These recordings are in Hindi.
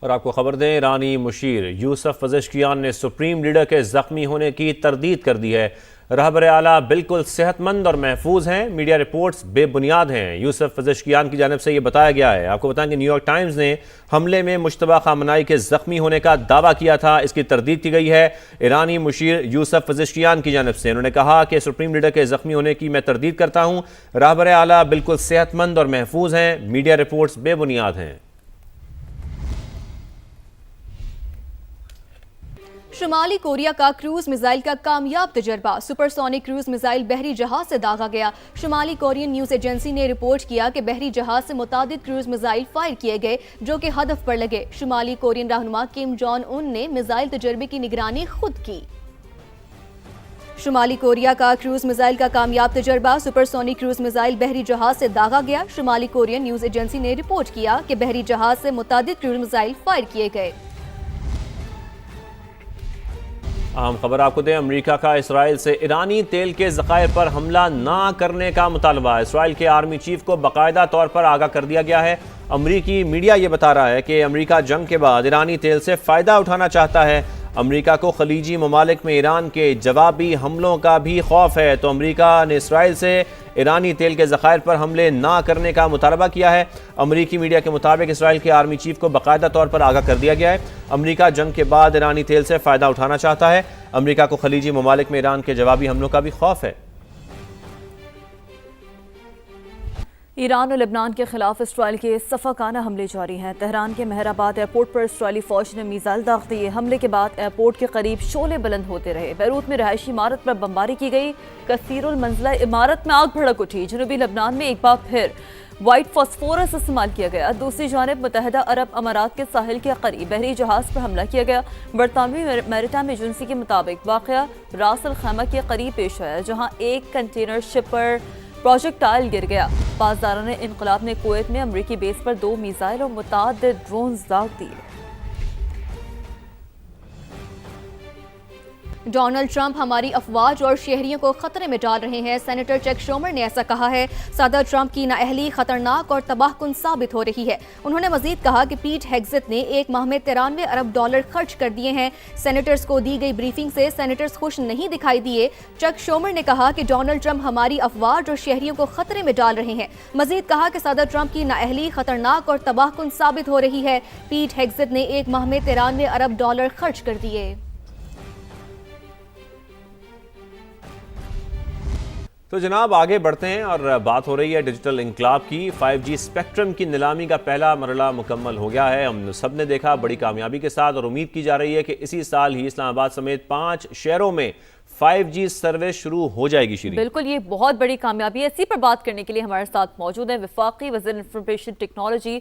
और आपको खबर दें, ईरानी मुशीर यूसुफ पज़ेश्कियान ने सुप्रीम लीडर के जख्मी होने की तरदीद कर दी है। रहबर आला बिल्कुल सेहतमंद और महफूज हैं। मीडिया रिपोर्ट्स बेबुनियाद हैं। यूसुफ पज़ेश्कियान की जानिब से ये बताया गया है। आपको बताएं कि न्यूयॉर्क टाइम्स ने हमले में मुश्तबा खामनाई के जख्मी होने का दावा किया था। इसकी तरदीद की गई है ईरानी मुशीर यूसुफ पज़ेश्कियान की जानिब से। उन्होंने कहा कि सुप्रीम लीडर के जख्मी होने की मैं तरदीद करता हूँ। रहबर आला बिल्कुल सेहतमंद और महफूज हैं। मीडिया रिपोर्ट्स बेबुनियाद हैं। शुमाली कोरिया का क्रूज मिसाइल का कामयाब तजर्बा। सुपरसोनिक क्रूज मिसाइल बहरी जहाज से दागा गया। शुमाली कोरियन न्यूज एजेंसी ने रिपोर्ट किया कि बहरी जहाज से मुतादिद क्रूज मिसाइल फायर किए गए जो कि हदफ पर लगे। शुमाली कोरियन रहनुमा किम जोंग उन ने मिसाइल तजर्बे की निगरानी खुद की। शुमाली कोरिया का क्रूज मिसाइल का कामयाब तजर्बा। सुपरसोनिक क्रूज मिसाइल बहरी जहाज से दागा गया। शुमाली कोरियन न्यूज एजेंसी ने रिपोर्ट किया कि बहरी जहाज से मुतादिद क्रूज मिसाइल फायर किए गए। अहम खबर आपको दें, अमेरिका का इसराइल से ईरानी तेल के ज़खायर पर हमला ना करने का मुतालबा। इसराइल के आर्मी चीफ को बाकायदा तौर पर आगाह कर दिया गया है। अमरीकी मीडिया ये बता रहा है कि अमेरिका जंग के बाद ईरानी तेल से फ़ायदा उठाना चाहता है। अमेरिका को खलीजी ममालिक में ईरान के जवाबी हमलों का भी खौफ है, तो अमेरिका ने इसराइल से ईरानी तेल के ज़खायर पर हमले ना करने का मुतालबा किया है। अमेरिकी मीडिया के मुताबिक इसराइल के आर्मी चीफ को बाकायदा तौर पर आगाह कर दिया गया है। अमेरिका जंग के बाद ईरानी तेल से फ़ायदा उठाना चाहता है। अमेरिका को खलीजी ममालिक में ईरान के जवाबी हमलों का भी खौफ है। ईरान और लेबनान के खिलाफ इसराइल के सफाकाना हमले जारी हैं। तेहरान के मेहराबाद एयरपोर्ट पर इसराइली फौज ने मिसाइल दाग दिए। हमले के बाद एयरपोर्ट के करीब शोले बुलंद होते रहे। बैरूत में रहायशी इमारत पर बमबारी की गई। कसीरुल मंजिला इमारत में आग भड़क उठी। जनूबी लेबनान में एक बार फिर वाइट फॉस्फोरस इस्तेमाल किया गया। दूसरी जानब मुत्तहिदा अरब अमारात के साहिल के करीब बहरी जहाज पर हमला किया गया। बरतानवी मैरीटाइम एजेंसी के मुताबिक वाक़या रास अल खैमा के करीब पेश आया, जहाँ एक कंटेनर शिप पर प्रोजेक्टाइल गिर गया। पासदारान इनकलाब ने कुवैत में अमरीकी बेस पर 2 मिसाइल और मुतादिद ड्रोन दाग दिए। डोनाल्ड ट्रंप हमारी अफवाज और शहरियों को खतरे में डाल रहे हैं। सेनेटर चक शूमर ने ऐसा कहा है। सदर ट्रंप की नाअहली खतरनाक और तबाहकुन साबित हो रही है। उन्होंने मजीद कहा कि पीट हेग्सेट ने एक माह में $93 अरब खर्च कर दिए हैं। सेनेटर्स को दी गई ब्रीफिंग से सेनेटर्स खुश नहीं दिखाई दिए। चक शूमर ने कहा कि डोनाल्ड ट्रंप हमारी अफवाज और शहरियों को खतरे में डाल रहे हैं। मजीद कहा कि सदर ट्रंप की नाअहली खतरनाक और तबाहकुन साबित हो रही है। पीट हेग्सेट ने एक माह में $93 अरब खर्च कर दिए। तो जनाब आगे बढ़ते हैं और बात हो रही है डिजिटल इंकलाब की। 5G स्पेक्ट्रम की नीलामी का पहला मरला मुकम्मल हो गया है। हम सब ने देखा बड़ी कामयाबी के साथ, और उम्मीद की जा रही है कि इसी साल ही इस्लामाबाद समेत 5 शहरों में 5G सर्विस शुरू हो जाएगी। श्री बिल्कुल, ये बहुत बड़ी कामयाबी है। इसी पर बात करने के लिए हमारे साथ मौजूद है वफाकी वज़ीर इंफॉर्मेशन टेक्नोलॉजी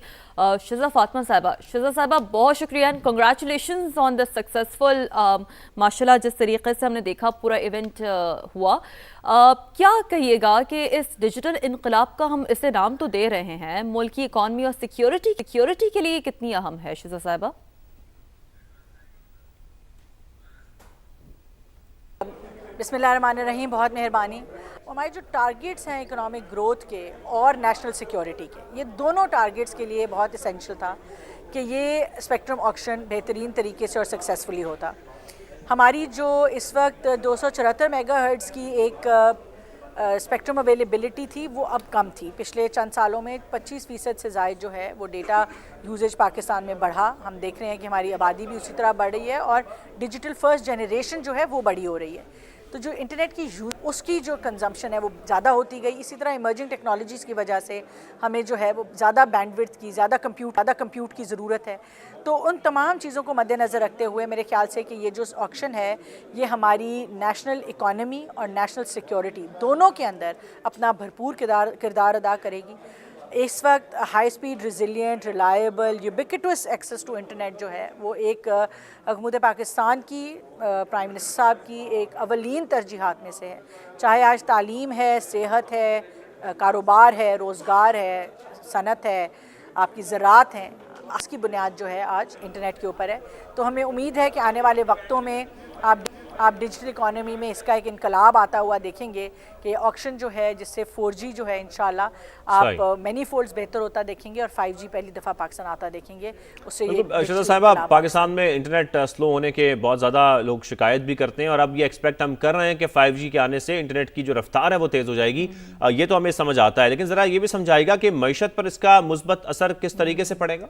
शिजा फातिमा साहिबा। शिजा साहिबा, बहुत शुक्रिया and congratulations on the successful माशाल्लाह जिस तरीके से हमने देखा पूरा इवेंट हुआ। क्या कहिएगा कि इस डिजिटल इनकलाब का हम इसे नाम तो दे रहे हैं, मुल्क की इकॉनमी और सिक्योरिटी के लिए कितनी अहम है शिजा साहिबा? बिस्मिल्लाहिर्रहमानिर्रहीम, बहुत मेहरबानी। हमारे जो टारगेट्स हैं इकोनॉमिक ग्रोथ के और नेशनल सिक्योरिटी के, ये दोनों टारगेट्स के लिए बहुत इसेंशियल था कि ये स्पेक्ट्रम ऑक्शन बेहतरीन तरीके से और सक्सेसफुली होता। हमारी जो इस वक्त 274 मेगाहर्ट्ज़ की एक स्पेक्ट्रम अवेलेबिलिटी थी वो अब कम थी। पिछले चंद सालों में 25% से ज़ायद जो है वो डेटा यूजेज पाकिस्तान में बढ़ा। हम देख रहे हैं कि हमारी आबादी भी उसी तरह बढ़ रही है और डिजिटल फर्स्ट जनरेशन जो है वो बड़ी हो रही है। तो जो इंटरनेट की यूज उसकी जो कंजम्पशन है वो ज़्यादा होती गई। इसी तरह इमर्जिंग टेक्नोलॉजीज़ की वजह से हमें जो है वो ज़्यादा बैंडविड्थ की, ज़्यादा कंप्यूट की ज़रूरत है। तो उन तमाम चीज़ों को मद्देनज़र रखते हुए मेरे ख्याल से कि ये जो ऑक्शन है ये हमारी नेशनल इकॉनमी और नेशनल सिक्योरिटी दोनों के अंदर अपना भरपूर किरदार अदा करेगी। इस वक्त high speed, resilient, reliable, ubiquitous access to internet जो है वो एक हुकूमत पाकिस्तान की, प्राइम मिनिस्टर साहब की एक अवलीन तरजीहात में से है। चाहे आज तालीम है, सेहत है, कारोबार है, रोज़गार है, सनत है, आपकी ज़राअत है, इसकी बुनियाद जो है आज इंटरनेट के ऊपर है। तो हमें उम्मीद है कि आने वाले वक्तों में आप आप डिजिटल इकोनॉमी में इसका एक इनकलाब आता हुआ देखेंगे कि ऑक्शन जो है जिससे 4G जो है इंशाल्लाह आप मैनी फोल्ड्स बेहतर होता देखेंगे और 5G पहली दफ़ा पाकिस्तान आता देखेंगे। उससे ये शहज़ाद साहिबा, पाकिस्तान में इंटरनेट स्लो होने के बहुत ज़्यादा लोग शिकायत भी करते हैं और अब ये एक्सपेक्ट हम कर रहे हैं कि 5G के आने से इंटरनेट की जो रफ्तार है वो तेज़ हो जाएगी। ये तो हमें समझ आता है, लेकिन ज़रा ये भी समझाएगा कि मईशत पर इसका मुस्बत असर किस तरीके से पड़ेगा?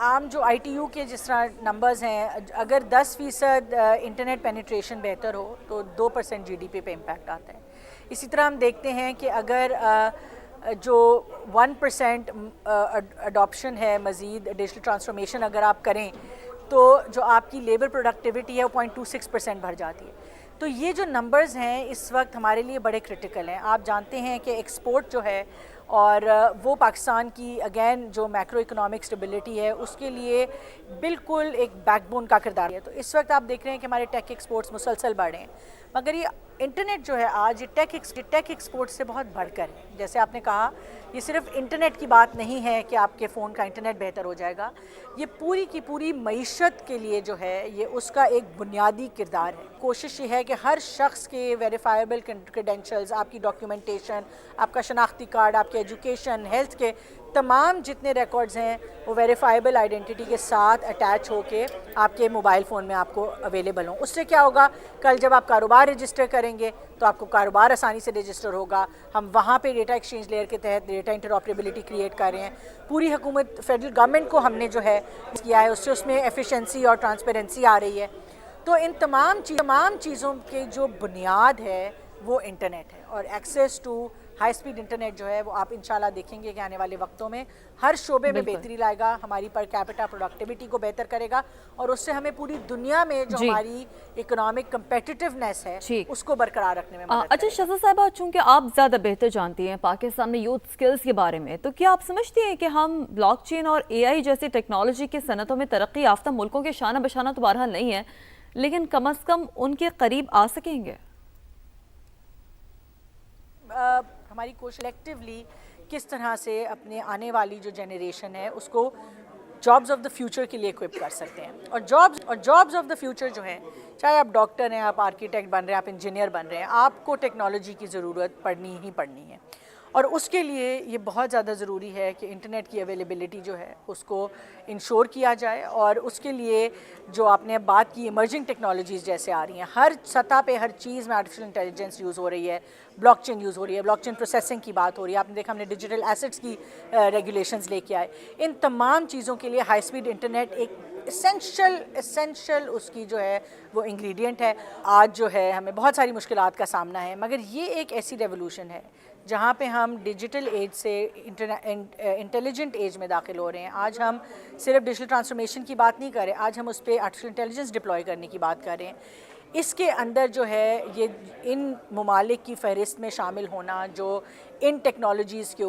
आम जो ITU के जिस तरह नंबर्स हैं, अगर 10% इंटरनेट पेनिट्रेशन बेहतर हो तो 2% GDP पे इम्पैक्ट आता है। इसी तरह हम देखते हैं कि अगर जो 1% अडॉप्शन है मज़ीद डिजिटल ट्रांसफॉर्मेशन अगर आप करें तो जो आपकी लेबर प्रोडक्टिविटी है वो 0.26% बढ़ जाती है। तो ये जो नंबर्स हैं इस वक्त हमारे लिए बड़े क्रिटिकल हैं। आप जानते हैं कि एक्सपोर्ट जो है और वो पाकिस्तान की अगेन जो मैक्रो इकोनॉमिक स्टेबिलिटी है उसके लिए बिल्कुल एक बैकबोन का किरदार है। तो इस वक्त आप देख रहे हैं कि हमारे टेक एक्सपोर्ट्स मुसलसल बढ़ रहे हैं, मगर ये इंटरनेट जो है आज ये टेक एक्सपोर्ट से बहुत बढ़कर है। जैसे आपने कहा, ये सिर्फ इंटरनेट की बात नहीं है कि आपके फ़ोन का इंटरनेट बेहतर हो जाएगा, ये पूरी की पूरी मईशत के लिए जो है ये उसका एक बुनियादी किरदार है। कोशिश ये है कि हर शख्स के वेरीफाइबल क्रेडेंशियल्स, आपकी डॉक्यूमेंटेशन, आपका शनाख्ती कार्ड, आपके एजुकेशन, हेल्थ के तमाम जितने रिकॉर्ड्स हैं वो वेरीफाइबल आइडेंटिटी के साथ अटैच होके आपके मोबाइल फ़ोन में आपको अवेलेबल हों। उससे क्या होगा, कल जब आप कारोबार रजिस्टर करेंगे तो आपको कारोबार आसानी से रजिस्टर होगा। हम वहाँ पे डेटा एक्सचेंज लेयर के तहत डेटा इंटरऑपरेबिलिटी क्रिएट कर रहे हैं। पूरी हुकूमत फेडरल गवर्नमेंट को हमने जो है किया है, उससे उसमें एफिशिएंसी और ट्रांसपेरेंसी आ रही है। तो इन तमाम चीज़ों की जो बुनियाद है वो इंटरनेट है, और access to high speed internet जो है वो आप इंशाल्लाह देखेंगे कि आने वाले वक्तों में हर शोबे में बेहतरी लाएगा, हमारी पर कैपिटा प्रोडक्टिविटी को बेहतर करेगा और उससे हमें पूरी दुनिया में जो हमारी इकोनॉमिक कम्पिटिटिवनेस है उसको बरकरार रखने में मदद करेगा। अच्छा शहज़ाद साहिबा, चूंकि आप ज़्यादा बेहतर जानती हैं पाकिस्तान में यूथ स्किल्स के बारे में, तो क्या आप समझती हैं कि हम ब्लॉकचेन और AI जैसी टेक्नोलॉजी की सनतों में तरक्की याफ्ता मुल्कों के शाना बशाना तो बहरहाल नहीं है, लेकिन कम अज़ कम उनके करीब आ सकेंगे? हमारी कोशिश कलेक्टिवली किस तरह से अपने आने वाली जो जनरेशन है उसको जॉब्स ऑफ द फ्यूचर के लिए इक्विप कर सकते हैं। और जॉब्स ऑफ द फ्यूचर जो हैं, चाहे आप डॉक्टर हैं, आप आर्किटेक्ट बन रहे हैं, आप इंजीनियर बन रहे हैं, आपको टेक्नोलॉजी की ज़रूरत पड़नी ही पड़नी है। और उसके लिए ये बहुत ज़्यादा ज़रूरी है कि इंटरनेट की अवेलेबिलिटी जो है उसको इंश्योर किया जाए। और उसके लिए जो आपने अब बात की, इमर्जिंग टेक्नोलॉजीज़ जैसे आ रही हैं, हर सतह पे हर चीज़ में आर्टिफिशियल इंटेलिजेंस यूज़ हो रही है, ब्लॉकचेन यूज़ हो रही है, ब्लॉकचेन प्रोसेसिंग की बात हो रही है। आपने देखा हमने डिजिटल एसेट्स की रेगुलेशंस लेके आए। इन तमाम चीज़ों के लिए हाई स्पीड इंटरनेट एक एसेंशियल उसकी जो है वो इंग्रेडिएंट है। आज जो है हमें बहुत सारी मुश्किलात का सामना है, मगर ये एक ऐसी रेवोल्यूशन है जहाँ पे हम डिजिटल एज से इंटेलिजेंट एज में दाखिल हो रहे हैं। आज हम सिर्फ डिजिटल ट्रांसफॉर्मेशन की बात नहीं कर रहे, आज हम उस पर आर्टिफिशियल इंटेलिजेंस डिप्लॉय करने की बात कर रहे हैं। इसके अंदर जो है ये इन ममालिक की फ़हरिस्त में शामिल होना जो इन टेक्नोलॉजीज़ के